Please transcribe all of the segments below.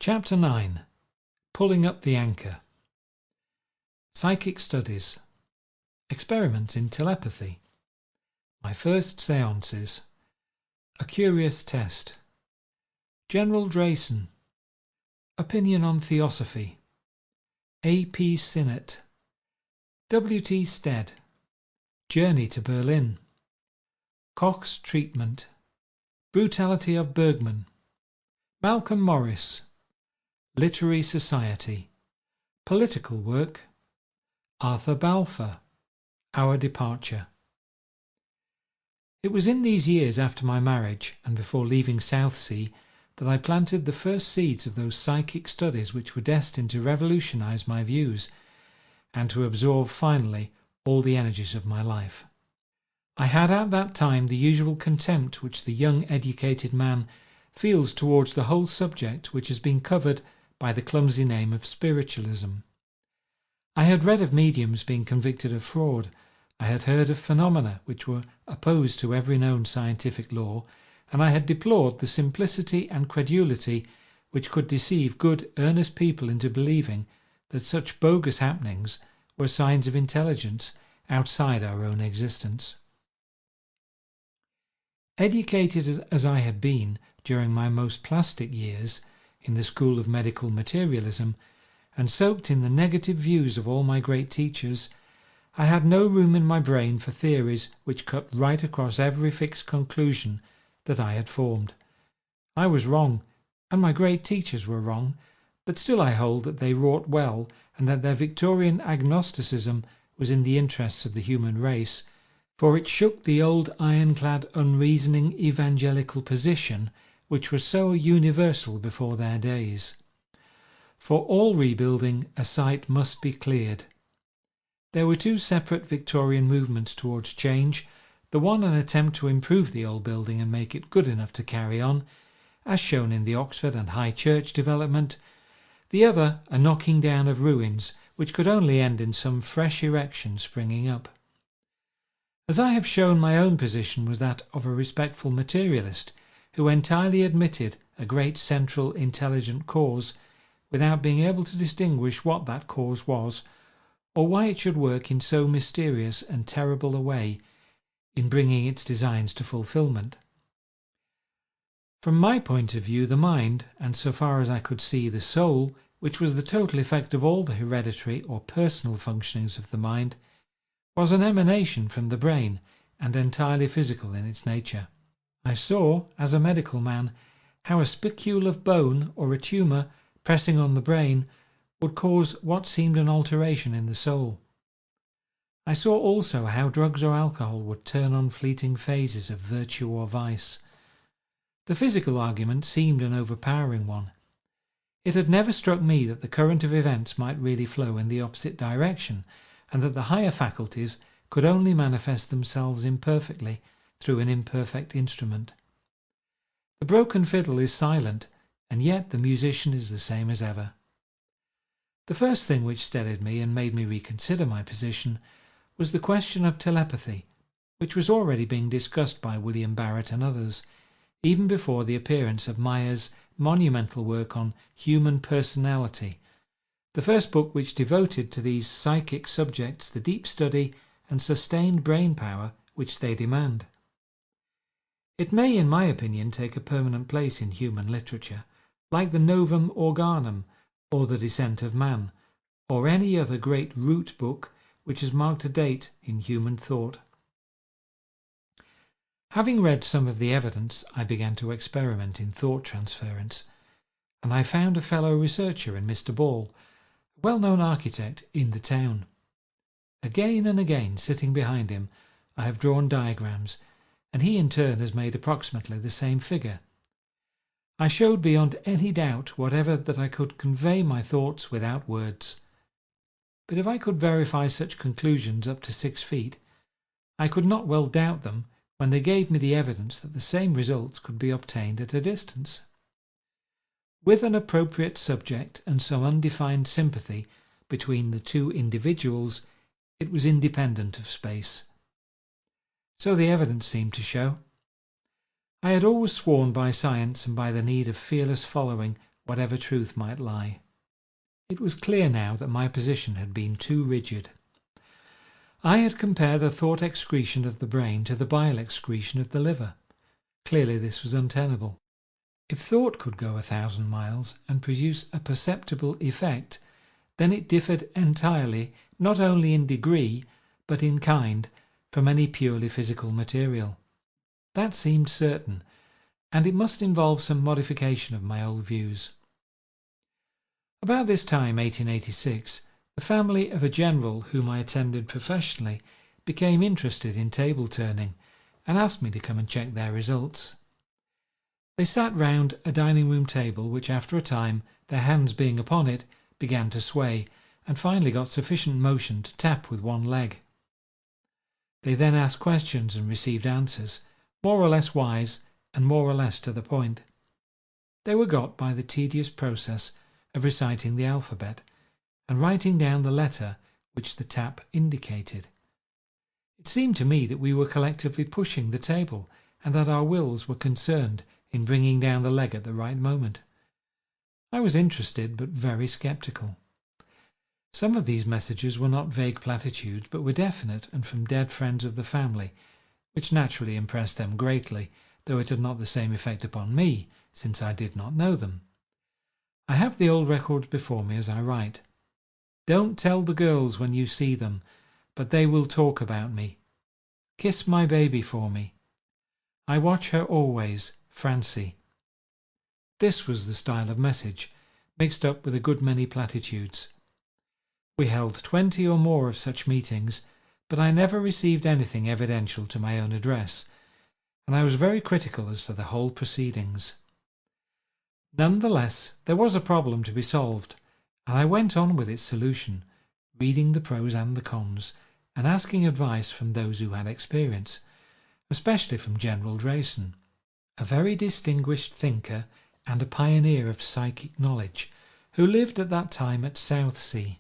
Chapter 9. Pulling up the anchor. Psychic studies. Experiments in telepathy. My first séances. A curious test. General Drayson. Opinion on theosophy. A.P. Sinnett. W.T. Stead. Journey to Berlin. Koch's treatment. Brutality of Bergman. Malcolm Morris. Literary Society. Political work. Arthur Balfour. Our departure. It was in these years after my marriage and before leaving Southsea that I planted the first seeds of those psychic studies which were destined to revolutionize my views and to absorb finally all the energies of my life. I had at that time the usual contempt which the young educated man feels towards the whole subject which has been covered by the clumsy name of spiritualism. I had read of mediums being convicted of fraud. I had heard of phenomena which were opposed to every known scientific law, and I had deplored the simplicity and credulity which could deceive good, earnest people into believing that such bogus happenings were signs of intelligence outside our own existence. Educated as I had been during my most plastic years in the school of medical materialism, and soaked in the negative views of all my great teachers, I had no room in my brain for theories which cut right across every fixed conclusion that I had formed. I was wrong, and my great teachers were wrong, but still I hold that they wrought well, and that their Victorian agnosticism was in the interests of the human race, for it shook the old ironclad unreasoning evangelical position which was so universal before their days. For all rebuilding, a site must be cleared. There were two separate Victorian movements towards change, the one an attempt to improve the old building and make it good enough to carry on, as shown in the Oxford and High Church development, the other a knocking down of ruins which could only end in some fresh erection springing up. As I have shown, my own position was that of a respectful materialist who entirely admitted a great central intelligent cause without being able to distinguish what that cause was, or why it should work in so mysterious and terrible a way in bringing its designs to fulfilment. From my point of view, the mind, and so far as I could see the soul, which was the total effect of all the hereditary or personal functionings of the mind, was an emanation from the brain and entirely physical in its nature. I saw, as a medical man, how a spicule of bone or a tumour pressing on the brain would cause what seemed an alteration in the soul. I saw also how drugs or alcohol would turn on fleeting phases of virtue or vice. The physical argument seemed an overpowering one. It had never struck me that the current of events might really flow in the opposite direction, and that the higher faculties could only manifest themselves imperfectly through an imperfect instrument. The broken fiddle is silent, and yet the musician is the same as ever. The first thing which steadied me and made me reconsider my position was the question of telepathy, which was already being discussed by William Barrett and others, even before the appearance of Meyer's monumental work on Human Personality, the first book which devoted to these psychic subjects the deep study and sustained brain power which they demand. It may, in my opinion, take a permanent place in human literature, like the Novum Organum or the Descent of Man, or any other great root book which has marked a date in human thought. Having read some of the evidence, I began to experiment in thought transference, and I found a fellow researcher in Mr. Ball, a well-known architect in the town. Again and again, sitting behind him, I have drawn diagrams, and he in turn has made approximately the same figure. I showed beyond any doubt whatever that I could convey my thoughts without words. But if I could verify such conclusions up to 6 feet, I could not well doubt them when they gave me the evidence that the same results could be obtained at a distance. With an appropriate subject and some undefined sympathy between the two individuals, it was independent of space. So the evidence seemed to show. I had always sworn by science and by the need of fearless following whatever truth might lie. It was clear now that my position had been too rigid. I had compared the thought excretion of the brain to the bile excretion of the liver. Clearly this was untenable. If thought could go 1,000 miles and produce a perceptible effect, then it differed entirely, not only in degree, but in kind, from any purely physical material. That seemed certain, and it must involve some modification of my old views. About this time, 1886, the family of a general whom I attended professionally became interested in table turning and asked me to come and check their results. They sat round a dining room table which after a time, their hands being upon it, began to sway and finally got sufficient motion to tap with one leg. They then asked questions and received answers, more or less wise and more or less to the point. They were got by the tedious process of reciting the alphabet and writing down the letter which the tap indicated. It seemed to me that we were collectively pushing the table and that our wills were concerned in bringing down the leg at the right moment. I was interested but very sceptical. Some of these messages were not vague platitudes but were definite and from dead friends of the family, which naturally impressed them greatly, though it had not the same effect upon me, since I did not know them. I have the old records before me as I write. Don't tell the girls when you see them, but they will talk about me. Kiss my baby for me. I watch her always, Francie. This was the style of message, mixed up with a good many platitudes. We held 20 or more of such meetings, but I never received anything evidential to my own address, and I was very critical as to the whole proceedings. Nonetheless, there was a problem to be solved, and I went on with its solution, reading the pros and the cons, and asking advice from those who had experience, especially from General Drayson, a very distinguished thinker and a pioneer of psychic knowledge, who lived at that time at Southsea.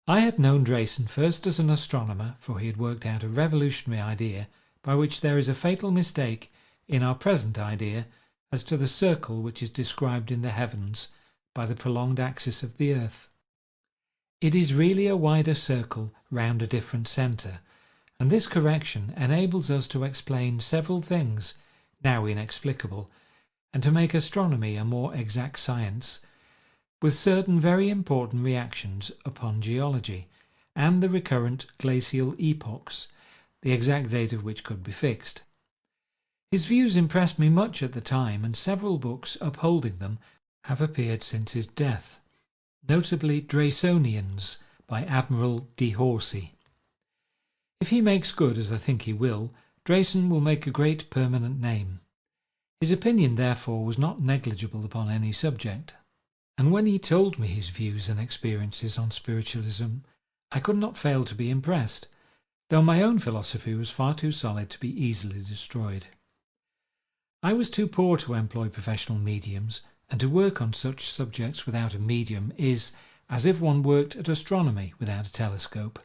I had known Drayson first as an astronomer, for he had worked out a revolutionary idea by which there is a fatal mistake in our present idea as to the circle which is described in the heavens by the prolonged axis of the earth. It is really a wider circle round a different centre, and this correction enables us to explain several things now inexplicable, and to make astronomy a more exact science, with certain very important reactions upon geology and the recurrent glacial epochs, the exact date of which could be fixed. His views impressed me much at the time, and several books upholding them have appeared since his death, notably Draysonians by Admiral de Horsey. If he makes good, as I think he will, Drayson will make a great permanent name. His opinion, therefore, was not negligible upon any subject, and when he told me his views and experiences on spiritualism, I could not fail to be impressed, though my own philosophy was far too solid to be easily destroyed. I was too poor to employ professional mediums, and to work on such subjects without a medium is as if one worked at astronomy without a telescope.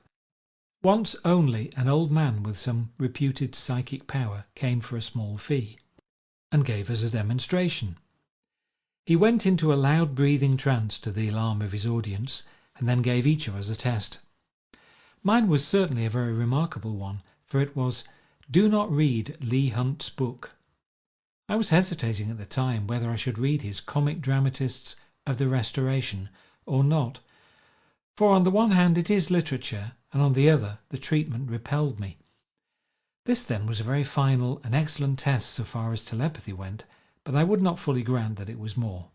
Once only an old man with some reputed psychic power came for a small fee, and gave us a demonstration. He went into a loud breathing trance to the alarm of his audience, and then gave each of us a test. Mine was certainly a very remarkable one, for it was, "Do not read Leigh Hunt's book." I was hesitating at the time whether I should read his Comic Dramatists of the Restoration or not, for on the one hand it is literature, and on the other the treatment repelled me. This then was a very final and excellent test so far as telepathy went, but I would not fully grant that it was more.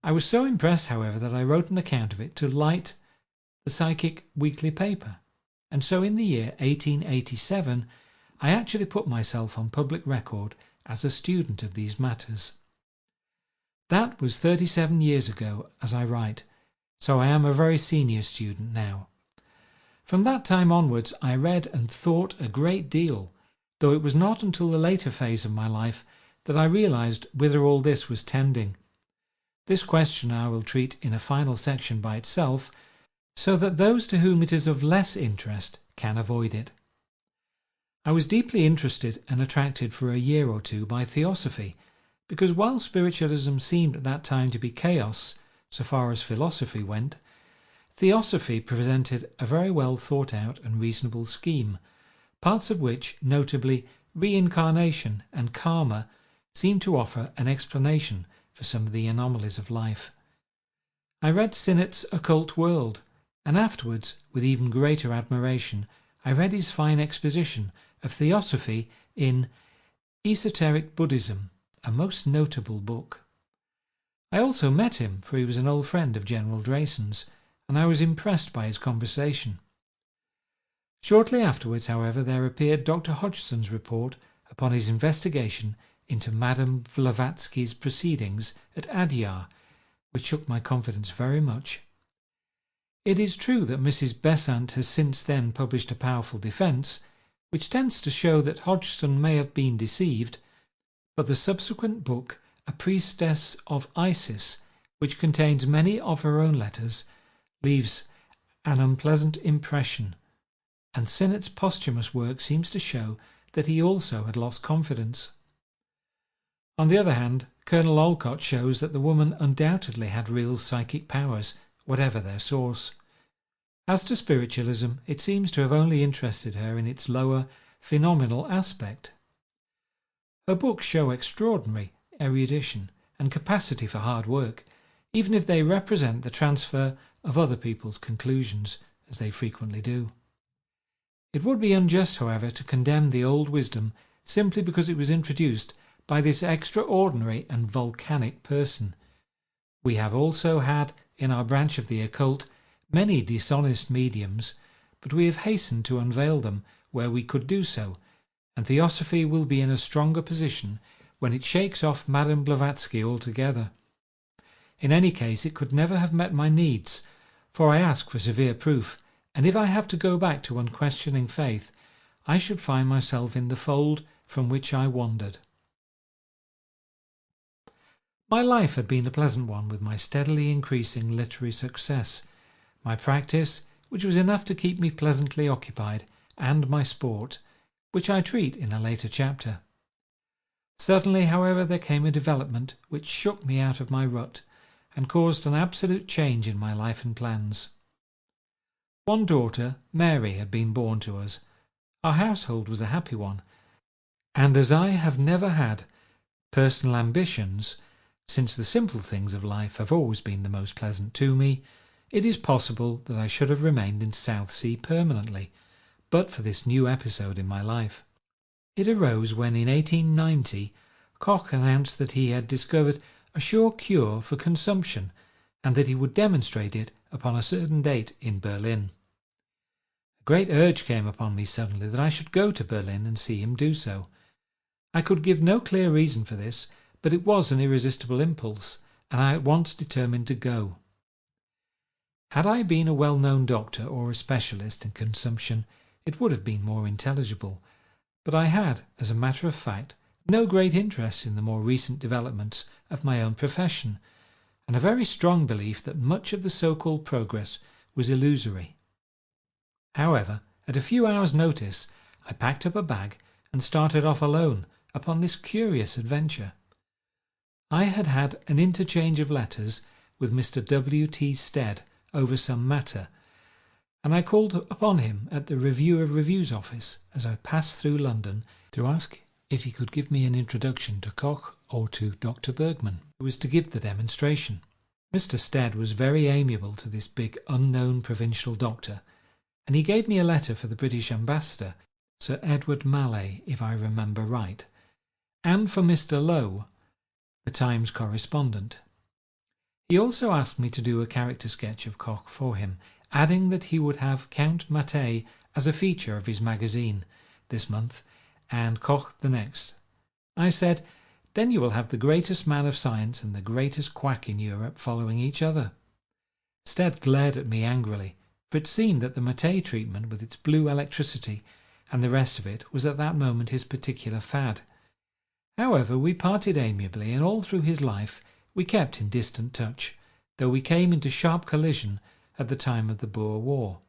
I was so impressed, however, that I wrote an account of it to Light, the psychic weekly paper, and so in the year 1887 I actually put myself on public record as a student of these matters. That was 37 years ago as I write, so I am a very senior student now. From that time onwards I read and thought a great deal, though it was not until the later phase of my life that I realized whither all this was tending. This question I will treat in a final section by itself, so that those to whom it is of less interest can avoid it. I was deeply interested and attracted for a year or two by theosophy, because while spiritualism seemed at that time to be chaos so far as philosophy went, theosophy presented a very well thought out and reasonable scheme, parts of which, notably reincarnation and karma, seemed to offer an explanation for some of the anomalies of life. I read Sinnett's Occult World, and afterwards, with even greater admiration, I read his fine exposition of theosophy in Esoteric Buddhism, a most notable book. I also met him, for he was an old friend of General Drayson's, and I was impressed by his conversation. Shortly afterwards, however, there appeared Dr. Hodgson's report upon his investigation into Madame Blavatsky's proceedings at Adyar, which shook my confidence very much. It is true that Mrs. Besant has since then published a powerful defence, which tends to show that Hodgson may have been deceived, but the subsequent book, A Priestess of Isis, which contains many of her own letters, leaves an unpleasant impression, and Sinnett's posthumous work seems to show that he also had lost confidence. On the other hand, Colonel Olcott shows that the woman undoubtedly had real psychic powers, whatever their source. As to spiritualism, it seems to have only interested her in its lower, phenomenal aspect. Her books show extraordinary erudition and capacity for hard work, even if they represent the transfer of other people's conclusions, as they frequently do. It would be unjust, however, to condemn the old wisdom simply because it was introduced by this extraordinary and volcanic person. We have also had, in our branch of the occult, many dishonest mediums, but we have hastened to unveil them where we could do so, and theosophy will be in a stronger position when it shakes off Madame Blavatsky altogether. In any case, it could never have met my needs, for I ask for severe proof, and if I have to go back to unquestioning faith, I should find myself in the fold from which I wandered. My life had been a pleasant one, with my steadily increasing literary success, my practice, which was enough to keep me pleasantly occupied, and my sport, which I treat in a later chapter. Suddenly, however, there came a development which shook me out of my rut and caused an absolute change in my life and plans. One daughter, Mary, had been born to us. Our household was a happy one, and as I have never had personal ambitions, since the simple things of life have always been the most pleasant to me, it is possible that I should have remained in Southsea permanently, but for this new episode in my life. It arose when in 1890 Koch announced that he had discovered a sure cure for consumption and that he would demonstrate it upon a certain date in Berlin. A great urge came upon me suddenly that I should go to Berlin and see him do so. I could give no clear reason for this, but it was an irresistible impulse, and I at once determined to go. Had I been a well-known doctor or a specialist in consumption, it would have been more intelligible, but I had, as a matter of fact, no great interest in the more recent developments of my own profession, and a very strong belief that much of the so-called progress was illusory. However, at a few hours' notice, I packed up a bag and started off alone upon this curious adventure. I had had an interchange of letters with Mr. W. T. Stead over some matter, and I called upon him at the Review of Reviews office as I passed through London to ask if he could give me an introduction to Koch or to Dr. Bergman, who was to give the demonstration. Mr. Stead was very amiable to this big unknown provincial doctor, and he gave me a letter for the British ambassador, Sir Edward Mallet, if I remember right, and for Mr. Lowe, the Times correspondent. He also asked me to do a character sketch of Koch for him, adding that he would have Count Mattei as a feature of his magazine this month and Koch the next. I said, "Then you will have the greatest man of science and the greatest quack in Europe following each other." Stead glared at me angrily, for it seemed that the Mattei treatment with its blue electricity and the rest of it was at that moment his particular fad. However, we parted amiably, and all through his life we kept in distant touch, though we came into sharp collision at the time of the Boer War.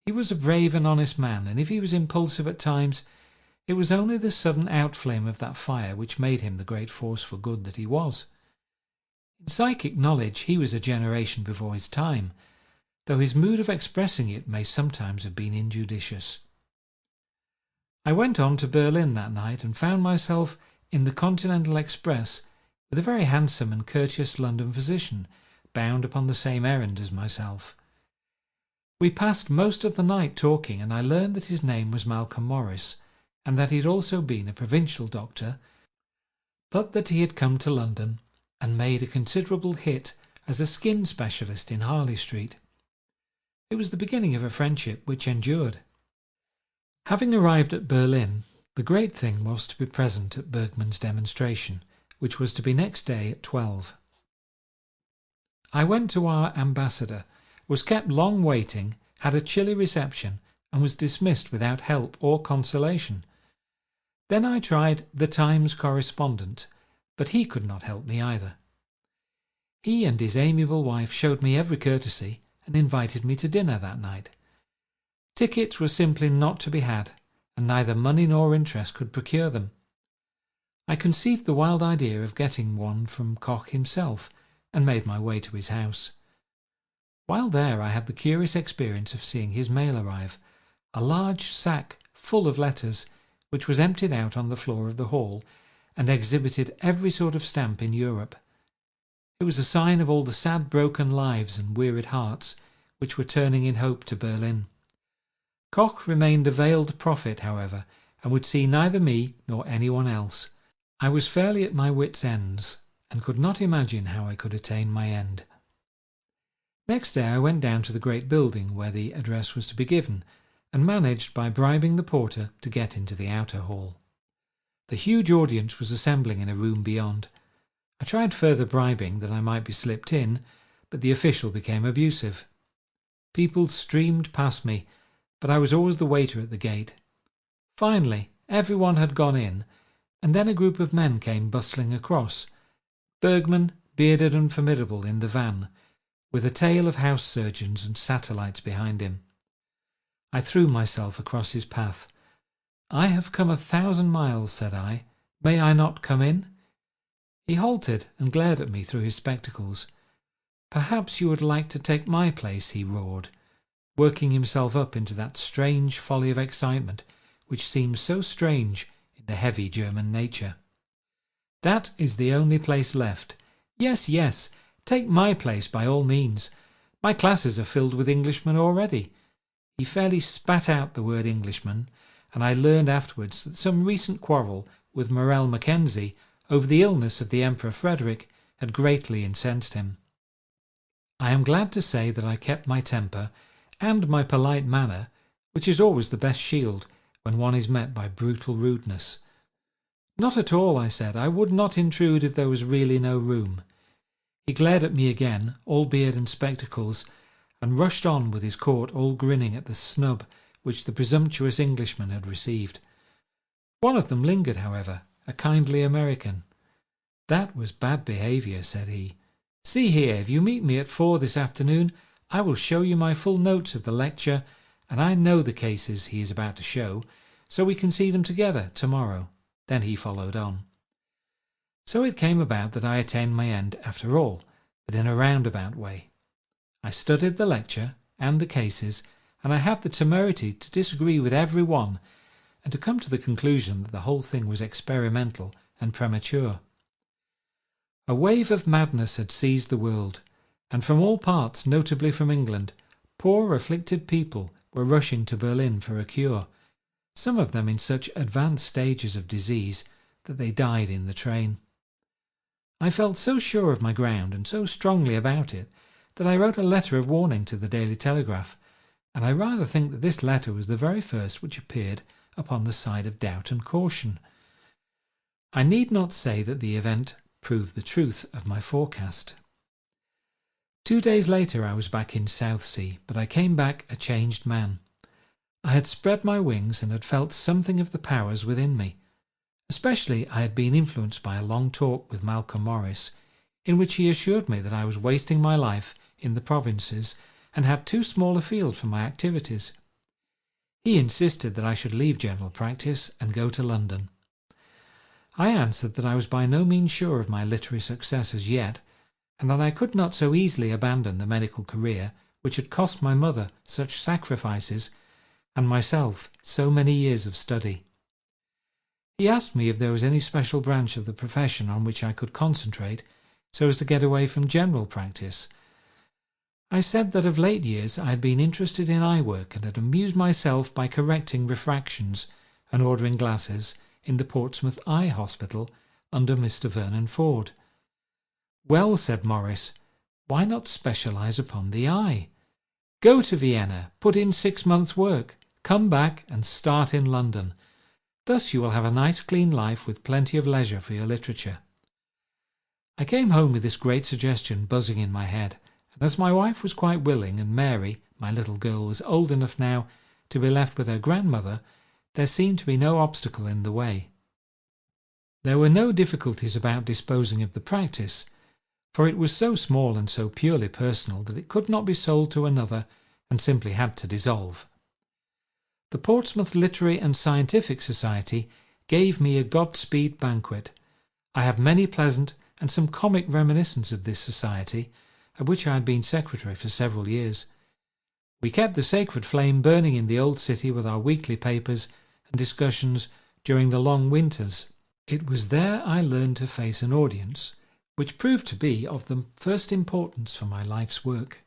He was a brave and honest man, and if he was impulsive at times, It was only the sudden outflame of that fire which made him the great force for good that he was. In psychic knowledge he was a generation before his time, though his mood of expressing it may sometimes have been injudicious. I went on to Berlin that night and found myself in the Continental Express with a very handsome and courteous London physician, bound upon the same errand as myself. We passed most of the night talking, and I learned that his name was Malcolm Morris, and that he had also been a provincial doctor, but that he had come to London and made a considerable hit as a skin specialist in Harley Street. It was the beginning of a friendship which endured. Having arrived at Berlin, the great thing was to be present at Bergmann's demonstration, which was to be next day at 12. I went to our ambassador, was kept long waiting, had a chilly reception, and was dismissed without help or consolation. Then I tried the Times correspondent, but he could not help me either. He and his amiable wife showed me every courtesy and invited me to dinner that night. Tickets were simply not to be had, and neither money nor interest could procure them. I conceived the wild idea of getting one from Koch himself, and made my way to his house. While there I had the curious experience of seeing his mail arrive, a large sack full of letters, which was emptied out on the floor of the hall, and exhibited every sort of stamp in Europe. It was a sign of all the sad broken lives and wearied hearts which were turning in hope to Berlin. Koch remained a veiled prophet, however, and would see neither me nor anyone else. I was fairly at my wits' ends, and could not imagine how I could attain my end. Next day I went down to the great building where the address was to be given, and managed by bribing the porter to get into the outer hall. The huge audience was assembling in a room beyond. I tried further bribing that I might be slipped in, but the official became abusive. People streamed past me, but I was always the waiter at the gate. Finally, everyone had gone in, and then a group of men came bustling across. Bergmann, bearded and formidable, in the van, with a tail of house surgeons and satellites behind him. I threw myself across his path. "I have come 1,000 miles," said I. "May I not come in?" He halted and glared at me through his spectacles. "Perhaps you would like to take my place," he roared, working himself up into that strange folly of excitement which seems so strange in the heavy German nature. "That is the only place left. Yes, yes, take my place by all means. My classes are filled with Englishmen already." He fairly spat out the word Englishman, and I learned afterwards that some recent quarrel with Morel Mackenzie over the illness of the Emperor Frederick had greatly incensed him. I am glad to say that I kept my temper and my polite manner, which is always the best shield when one is met by brutal rudeness. "Not at all," I said. "I would not intrude if there was really no room." He glared at me again, all beard and spectacles, and rushed on with his court, all grinning at the snub which the presumptuous Englishman had received. One of them lingered, however, a kindly American. "That was bad behaviour," said he. "See here, if you meet me at 4 this afternoon, I will show you my full notes of the lecture, and I know the cases he is about to show, so we can see them together tomorrow." Then he followed on. So it came about that I attained my end after all, but in a roundabout way. I studied the lecture and the cases, and I had the temerity to disagree with every one, and to come to the conclusion that the whole thing was experimental and premature. A wave of madness had seized the world, and from all parts, notably from England, poor afflicted people were rushing to Berlin for a cure, some of them in such advanced stages of disease that they died in the train. I felt so sure of my ground and so strongly about it that I wrote a letter of warning to the Daily Telegraph, and I rather think that this letter was the very first which appeared upon the side of doubt and caution. I need not say that the event proved the truth of my forecast. 2 days later I was back in Southsea, but I came back a changed man. I had spread my wings and had felt something of the powers within me. Especially I had been influenced by a long talk with Malcolm Morris, in which he assured me that I was wasting my life in the provinces and had too small a field for my activities. He insisted that I should leave general practice and go to London. I answered that I was by no means sure of my literary success as yet, and that I could not so easily abandon the medical career which had cost my mother such sacrifices and myself so many years of study. He asked me if there was any special branch of the profession on which I could concentrate so as to get away from general practice. I said that of late years I had been interested in eye work and had amused myself by correcting refractions and ordering glasses in the Portsmouth Eye Hospital under Mr. Vernon Ford. "Well," said Morris, "why not specialize upon the eye? Go to Vienna, put in 6 months' work, come back and start in London. Thus you will have a nice clean life with plenty of leisure for your literature." I came home with this great suggestion buzzing in my head, and as my wife was quite willing and Mary, my little girl, was old enough now to be left with her grandmother, there seemed to be no obstacle in the way. There were no difficulties about disposing of the practice, for it was so small and so purely personal that it could not be sold to another and simply had to dissolve. The Portsmouth Literary and Scientific Society gave me a Godspeed banquet. I have many pleasant and some comic reminiscences of this society, of which I had been secretary for several years. We kept the sacred flame burning in the old city with our weekly papers and discussions during the long winters. It was there I learned to face an audience, which proved to be of the first importance for my life's work.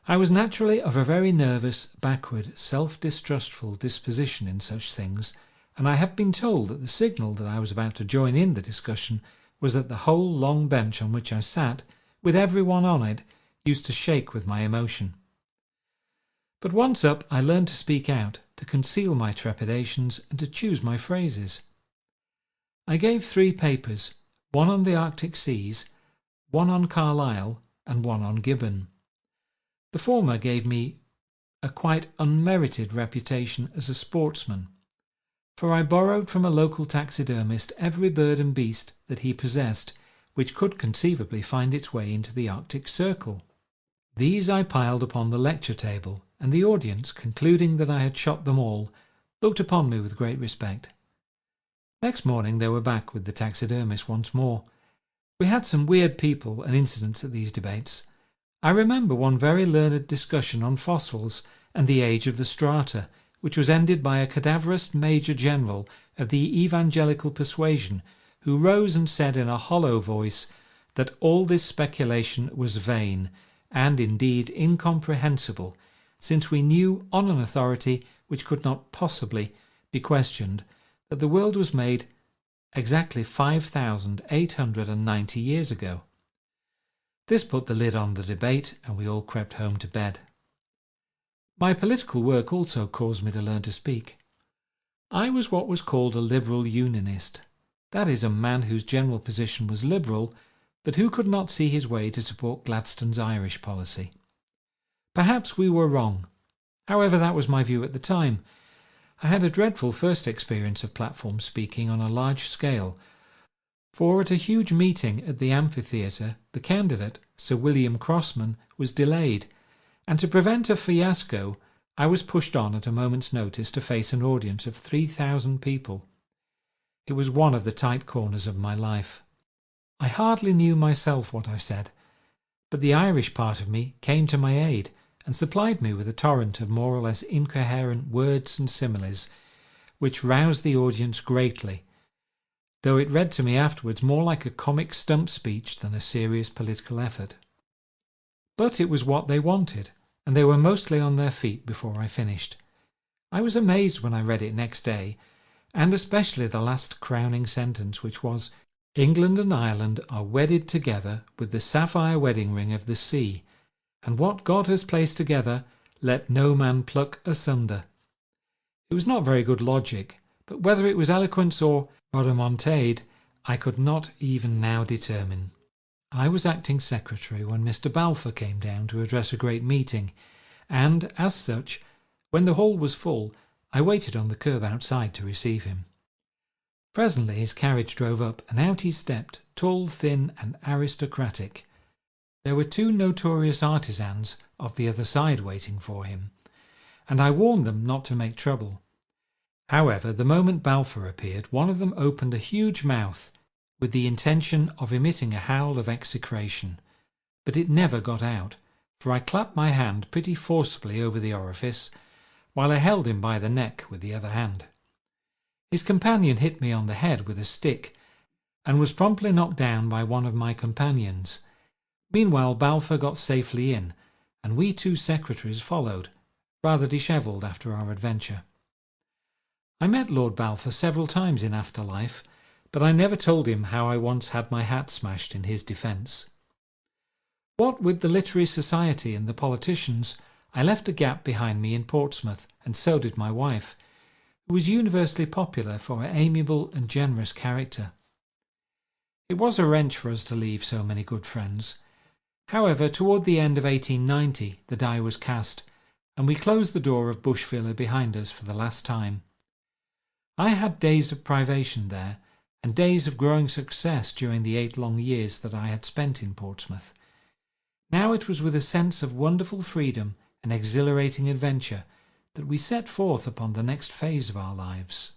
I was naturally of a very nervous, backward, self-distrustful disposition in such things, and I have been told that the signal that I was about to join in the discussion was that the whole long bench on which I sat, with everyone on it, used to shake with my emotion. But once up, I learned to speak out, to conceal my trepidations, and to choose my phrases. I gave 3 papers, one on the Arctic seas, one on Carlyle, and one on Gibbon. The former gave me a quite unmerited reputation as a sportsman, for I borrowed from a local taxidermist every bird and beast that he possessed which could conceivably find its way into the Arctic Circle. These I piled upon the lecture table, and the audience, concluding that I had shot them all, looked upon me with great respect. Next morning they were back with the taxidermist once more. We had some weird people and incidents at these debates. I remember one very learned discussion on fossils and the age of the strata, which was ended by a cadaverous major general of the evangelical persuasion, who rose and said in a hollow voice that all this speculation was vain, and indeed incomprehensible, since we knew on an authority which could not possibly be questioned that the world was made exactly 5,890 years ago. This put the lid on the debate, and we all crept home to bed. My political work also caused me to learn to speak. I was what was called a liberal unionist, that is, a man whose general position was liberal, but who could not see his way to support Gladstone's Irish policy. Perhaps we were wrong. However, that was my view at the time. I had a dreadful first experience of platform speaking on a large scale, for at a huge meeting at the amphitheatre the candidate, Sir William Crossman, was delayed, and to prevent a fiasco I was pushed on at a moment's notice to face an audience of 3,000 people. It was one of the tight corners of my life. I hardly knew myself what I said, but the Irish part of me came to my aid and supplied me with a torrent of more or less incoherent words and similes, which roused the audience greatly, though it read to me afterwards more like a comic stump speech than a serious political effort. But it was what they wanted, and they were mostly on their feet before I finished. I was amazed when I read it next day, and especially the last crowning sentence, which was, "England and Ireland are wedded together with the sapphire wedding ring of the sea, and what God has placed together, let no man pluck asunder." It was not very good logic, but whether it was eloquence or rhodomontade, I could not even now determine. I was acting secretary when Mr. Balfour came down to address a great meeting, and, as such, when the hall was full, I waited on the curb outside to receive him. Presently his carriage drove up, and out he stepped, tall, thin, and aristocratic. There were 2 notorious artisans of the other side waiting for him, and I warned them not to make trouble. However, the moment Balfour appeared, one of them opened a huge mouth with the intention of emitting a howl of execration, but it never got out, for I clapped my hand pretty forcibly over the orifice, while I held him by the neck with the other hand. His companion hit me on the head with a stick, and was promptly knocked down by one of my companions. Meanwhile Balfour got safely in, and we two secretaries followed, rather dishevelled after our adventure. I met Lord Balfour several times in after life, but I never told him how I once had my hat smashed in his defence. What with the literary society and the politicians, I left a gap behind me in Portsmouth, and so did my wife, who was universally popular for her amiable and generous character. It was a wrench for us to leave so many good friends. However, toward the end of 1890 the die was cast, and we closed the door of Bush Villa behind us for the last time. I had days of privation there, and days of growing success during the 8 long years that I had spent in Portsmouth. Now it was with a sense of wonderful freedom and exhilarating adventure that we set forth upon the next phase of our lives.